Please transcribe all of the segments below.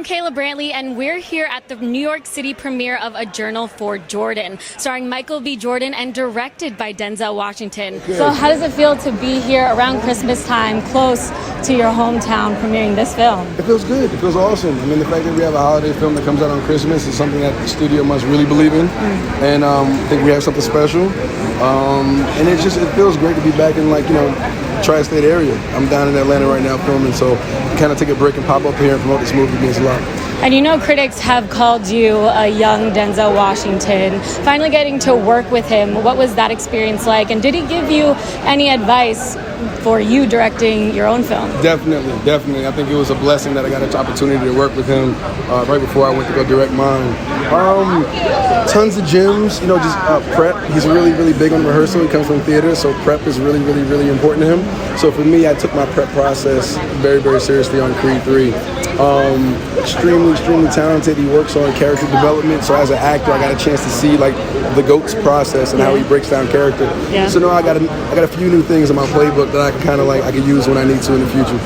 I'm Kayla Brantley, and we're here at the New York City premiere of A Journal for Jordan, starring Michael B. Jordan and directed by Denzel Washington. Okay. So how does it feel to be here around Christmas time, close to your hometown, premiering this film? It feels good. It feels awesome. I mean, the fact that we have a holiday film that comes out on Christmas is something that the studio must really believe in. And I think we have something special. And it feels great to be back in, tri-state area. I'm down in Atlanta right now filming, so kind of take a break and pop up here and promote this movie means a lot. And you know, critics have called you a young Denzel Washington. Finally getting to work with him, what was that experience like? And did he give you any advice for you directing your own film? Definitely. I think it was a blessing that I got an opportunity to work with him right before I went to go direct mine. Tons of gems, prep. He's really big on rehearsal. He comes from theater, so prep is really important to him. So for me, I took my prep process very seriously on Creed 3. Extremely talented. He works on character development. So as an actor, I got a chance to see the GOAT's process and how he breaks down character. Yeah. So now I got a few new things in my playbook that I can I can use when I need to in the future.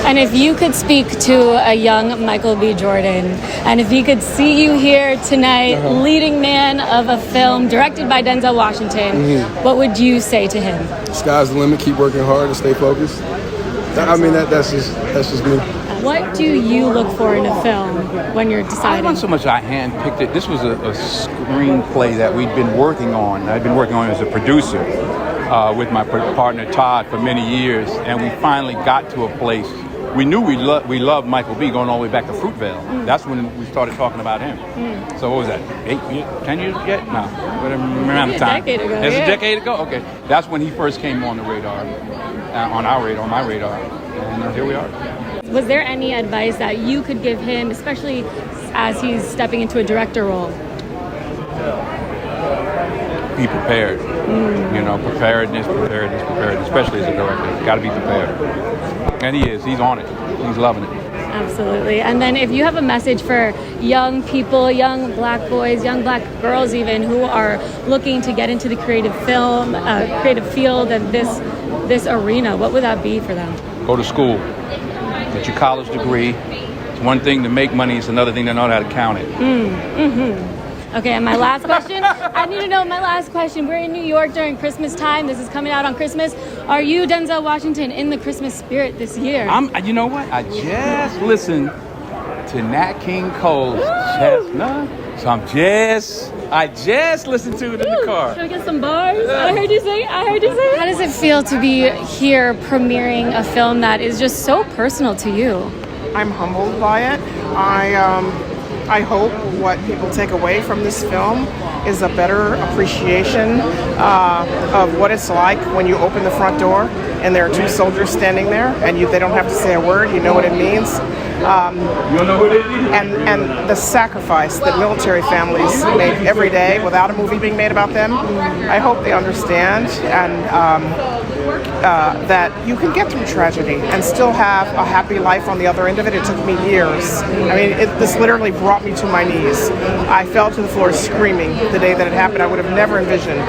And if you could speak to a young Michael B. Jordan, and if he could see you here tonight, leading man of a film directed by Denzel Washington, what would you say to him? Sky's the limit. Keep working hard and stay focused. I mean, that's just me. What do you look for in a film when you're I deciding? wasn't so much I handpicked it. This was a screenplay that we'd been working on. I'd been working on it as a producer with my partner Todd for many years, and we finally got to a place. We knew we loved Michael B. going all the way back to Fruitvale. That's when we started talking about him. So what was that, 8 years, 10 years yet? No, around the time. A decade ago. It's a decade ago? Okay. That's when he first came on the radar, on my radar. And here we are. Was there any advice that you could give him, especially as he's stepping into a director role? Be prepared. Preparedness, especially as a director. Got to be prepared. And he is. He's on it. He's loving it. Absolutely. And then if you have a message for young people, young black boys, young black girls even, who are looking to get into the creative field and this arena, what would that be for them? Go to school. Get your college degree. It's one thing to make money, it's another thing to know how to count it. Okay, and my last question, I need to know my last question. We're in New York during Christmas time. This is coming out on Christmas. Are you, Denzel Washington, in the Christmas spirit this year? You know what? I just listened to Nat King Cole's Chestnut. So I just listened to it in the car. Should I get some bars? I heard you say. How does it feel to be here premiering a film that is just so personal to you? I'm humbled by it. I hope what people take away from this film is a better appreciation of what it's like when you open the front door and there are two soldiers standing there and they don't have to say a word. You know what it means. And the sacrifice that military families make every day without a movie being made about them. I hope they understand and that you can get through tragedy and still have a happy life on the other end of it. It took me years. I mean, this literally brought me to my knees. I fell to the floor screaming the day that it happened. I would have never envisioned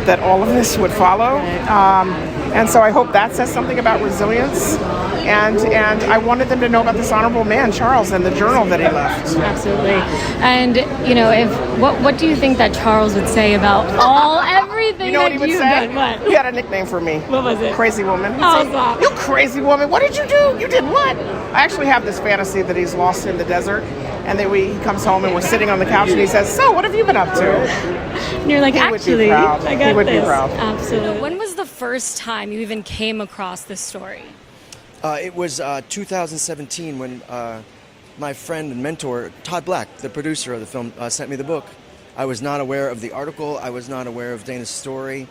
that all of this would follow. And so I hope that says something about resilience. And I wanted them to know about this honorable man, Charles, and the journal that he left. Absolutely. And, what do you think that Charles would say about everything what he would say? Done? What? He had a nickname for me. What was it? Crazy woman. He'd Oh, say, stop. "You crazy woman, what did you do? You did what?" I actually have this fantasy that he's lost in the desert, and then he comes home and we're sitting on the couch and he says, "So, what have you been up to?" And you're like, He would be actually, proud. I got He would this. be proud. Absolutely. When was the first time you even came across this story? It was 2017 when my friend and mentor, Todd Black, the producer of the film, sent me the book. I was not aware of the article. I was not aware of Dana's story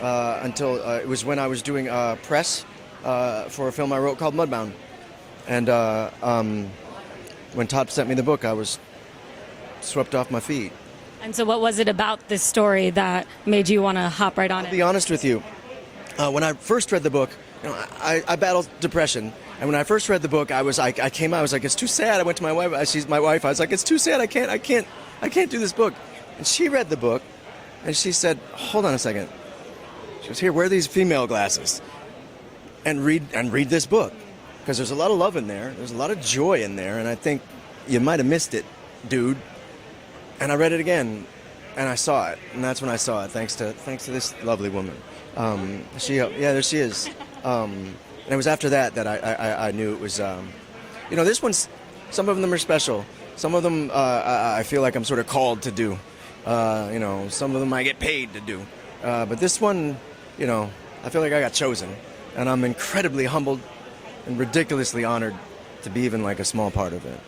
until it was when I was doing press for a film I wrote called Mudbound. And when Todd sent me the book, I was swept off my feet. And so what was it about this story that made you want to hop right on I'll it? be honest with you. When I first read the book, I battled depression, and when I first read the book, I came out. I was like, it's too sad. I went to my wife. She's my wife. I was like, it's too sad. I can't do this book. And she read the book, and she said, hold on a second. She goes, here, wear these female glasses, and read this book, because there's a lot of love in there. There's a lot of joy in there, and I think you might have missed it, dude. And I read it again, and I saw it, and that's when I saw it. Thanks to this lovely woman. There she is. And it was after that I knew it was. This one's. Some of them are special. Some of them I feel like I'm sort of called to do. Some of them I get paid to do. But this one, I feel like I got chosen, and I'm incredibly humbled and ridiculously honored to be even like a small part of it.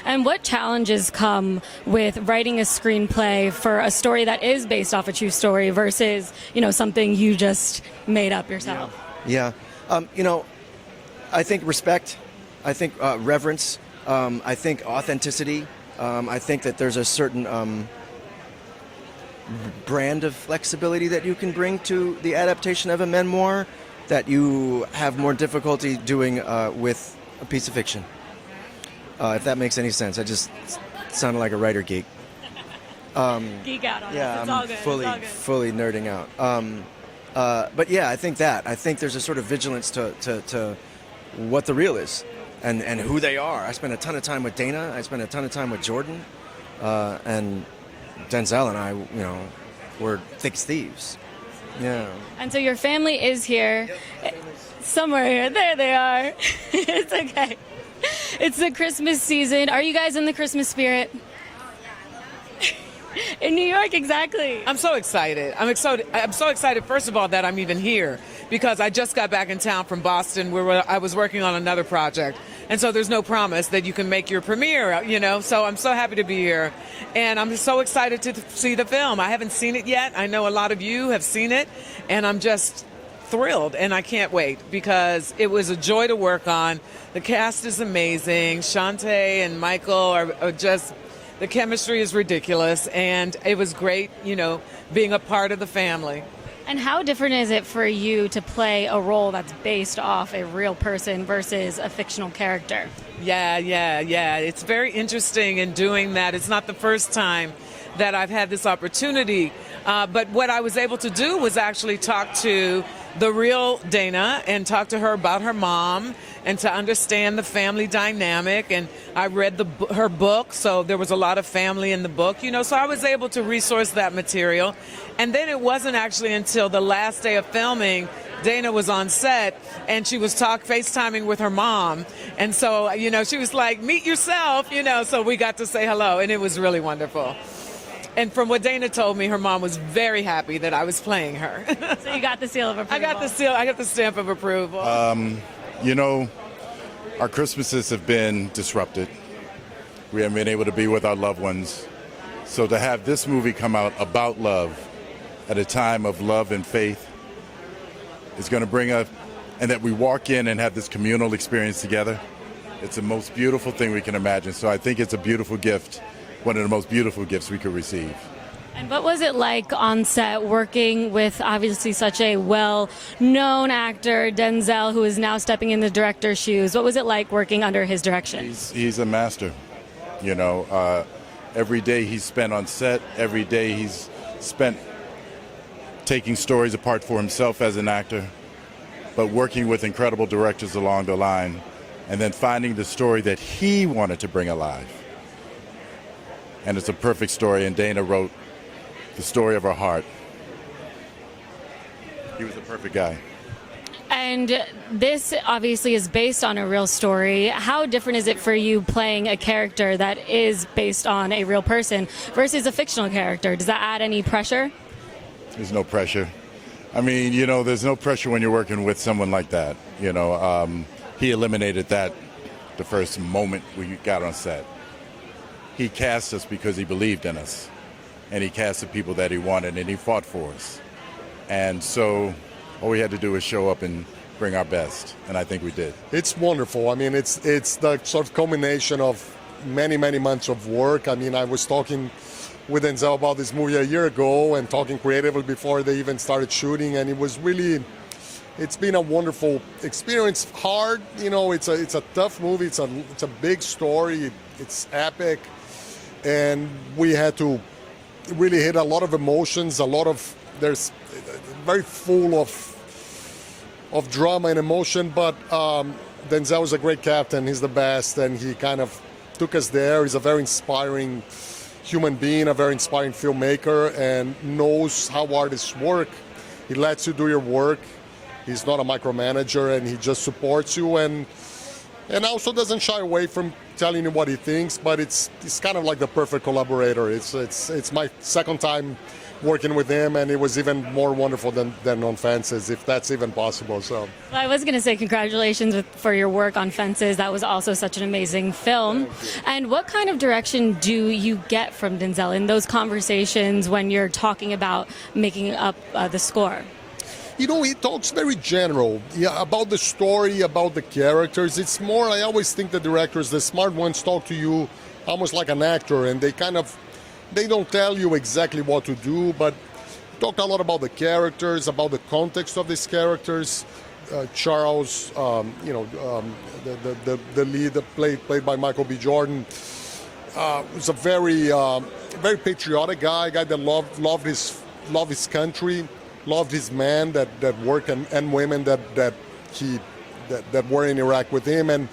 And what challenges come with writing a screenplay for a story that is based off a true story versus, something you just made up yourself? Yeah. I think respect. I think reverence. I think authenticity. I think that there's a certain brand of flexibility that you can bring to the adaptation of a memoir that you have more difficulty doing with a piece of fiction. If that makes any sense. I just sounded like a writer geek. Geek out on Yeah, us. It's I'm all good. fully nerding out. But yeah, I think there's a sort of vigilance to what the real is and who they are. I spent a ton of time with Dana. I spent a ton of time with Jordan, and Denzel and I, were thick as thieves. Yeah. And so your family is here. Somewhere here. There they are. It's okay. It's the Christmas season. Are you guys in the Christmas spirit? In New York, exactly. I'm so excited. I'm so excited, first of all, that I'm even here because I just got back in town from Boston where I was working on another project. And so there's no promise that you can make your premiere, So I'm so happy to be here. And I'm so excited to see the film. I haven't seen it yet. I know a lot of you have seen it. And I'm just thrilled. And I can't wait because it was a joy to work on. The cast is amazing. Shantae and Michael are just... The chemistry is ridiculous, and it was great, being a part of the family. And how different is it for you to play a role that's based off a real person versus a fictional character? Yeah. It's very interesting in doing that. It's not the first time that I've had this opportunity, but what I was able to do was actually talk to the real Dana and talk to her about her mom and to understand the family dynamic. And I read her book, so there was a lot of family in the book, so I was able to resource that material. And then it wasn't actually until the last day of filming, Dana was on set and she was FaceTiming with her mom. And so, she was like, meet yourself, so we got to say hello, and it was really wonderful. And from what Dana told me, her mom was very happy that I was playing her. So you got the seal of approval. I got the stamp of approval. Our Christmases have been disrupted. We haven't been able to be with our loved ones. So to have this movie come out about love at a time of love and faith is going to bring us, and that we walk in and have this communal experience together. It's the most beautiful thing we can imagine. So I think it's a beautiful gift. One of the most beautiful gifts we could receive. And what was it like on set working with obviously such a well-known actor, Denzel, who is now stepping in the director's shoes? What was it like working under his direction? He's a master. Every day he's spent on set, every day he's spent taking stories apart for himself as an actor, but working with incredible directors along the line, and then finding the story that he wanted to bring alive. And it's a perfect story, and Dana wrote the story of her heart. He was a perfect guy. And this obviously is based on a real story. How different is it for you playing a character that is based on a real person versus a fictional character? Does that add any pressure? There's no pressure. There's no pressure when you're working with someone like that. He eliminated that the first moment we got on set. He cast us because he believed in us, and he cast the people that he wanted, and he fought for us. And so all we had to do was show up and bring our best, and I think we did. It's wonderful. It's the sort of culmination of many, many months of work. I was talking with Denzel about this movie a year ago and talking creatively before they even started shooting, and it's been a wonderful experience. Hard, it's a tough movie. It's a big story. It's epic. And we had to really hit a lot of emotions, there's very full of drama and emotion, but Denzel is a great captain. He's the best, and he kind of took us there. He's a very inspiring human being, a very inspiring filmmaker, and knows how artists work. He lets you do your work. He's not a micromanager, and he just supports you, and also doesn't shy away from telling you what he thinks. But it's kind of like the perfect collaborator. It's my second time working with him, and it was even more wonderful than on Fences, if that's even possible. So Well, I was going to say congratulations for your work on Fences. That was also such an amazing film. And what kind of direction do you get from Denzel in those conversations when you're talking about making up the score? You know, he talks very general, about the story, about the characters. It's more, I always think the directors, the smart ones, talk to you almost like an actor, and they don't tell you exactly what to do, but talk a lot about the characters, about the context of these characters. Charles, the lead played by Michael B. Jordan, was a very patriotic guy, that loved his country, loved his men that work and women that were in Iraq with him, and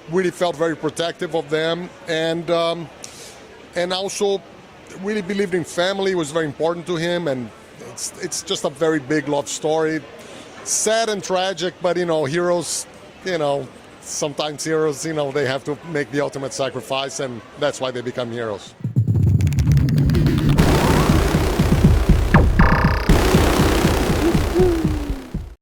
really felt very protective of them, and also really believed in family. It was very important to him, and it's just a very big love story. Sad and tragic, but heroes, sometimes heroes, they have to make the ultimate sacrifice, and that's why they become heroes.